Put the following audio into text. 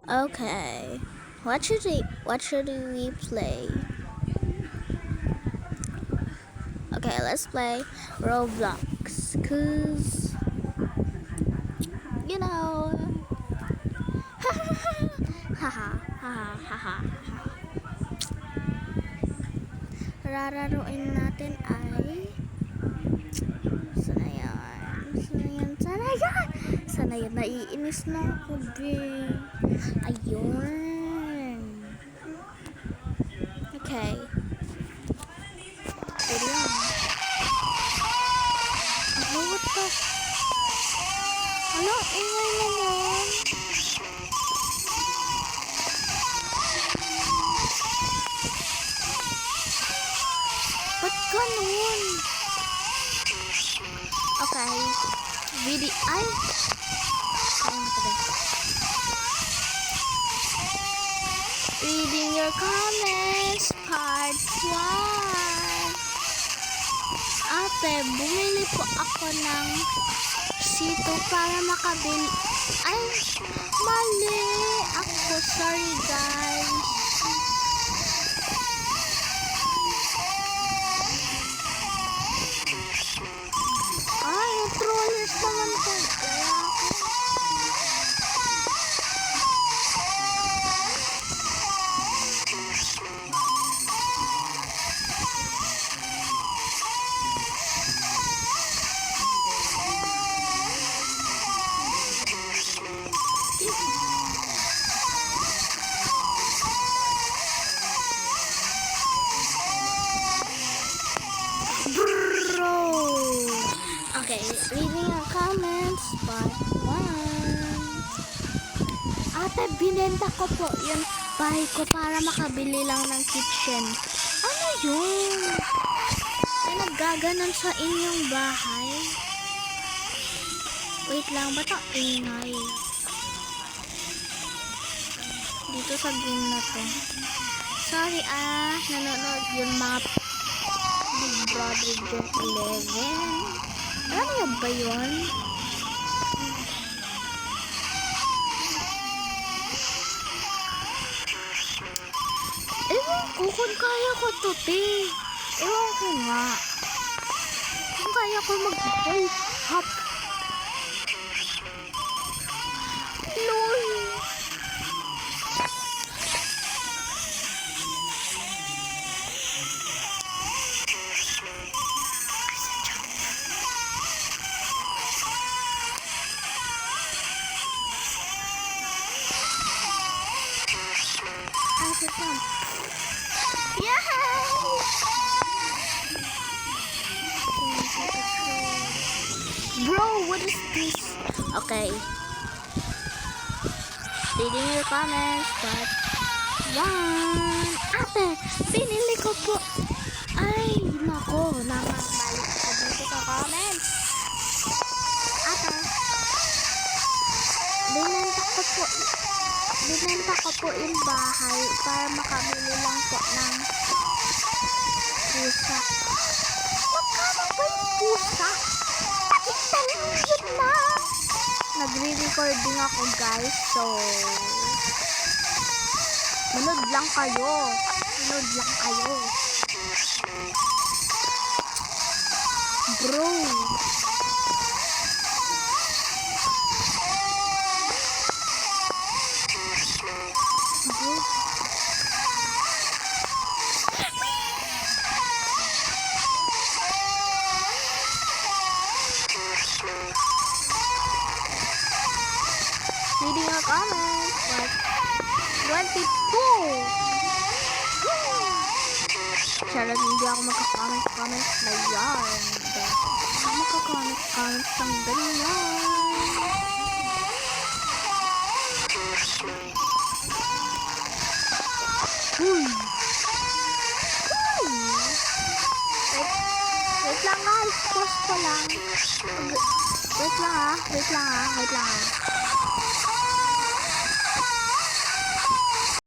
Okay. What should we play? Okay, let's play Roblox. Cause you know haha haha haha. Rararuin natin ay sana yan, naiinis na ako, babe. Ayun. Okay. Pwede yan. Ano, what the? Ano, ingay naman. Ba't ganun? Okay. Ay! Reading your comments, part 1. Ate, bumili po ako ng sito para makabili. Ay, mali ako. Sorry, guys. Ay, trollers naman po. Okay, reading your comments, part 1. Ate, binenta ko po yung bahay ko para makabili lang ng kitchen. Ano yun? Ay, naggaganon sa inyong bahay? Wait lang, ba't ang ingay? Dito sa game na to. Sorry nanonood yung mga Big Brother Gen 11. Ano yan ba yun? Ewan ko kung kaya ko to, te. Ewan ko nga. Kung kaya ko mag-hop. LOL. Yay! Bro, what is this? Okay. Reading your comments, but 1. Ate, pinili ko po. Ay, nako, namabalik ko dito sa comments. Ate, binenta ko po yung bahay para makabili lang po ng pusa. Magkano ba yung pusa? Yun na! Nagre-recording ako, guys, so manood lang kayo. Bro, reading your comments, but 22. Charot, hindi ako magka-comment na yan. Ako magka-comment ng ganyan. Wait lang guys, pause ko lang. Wait lang ha.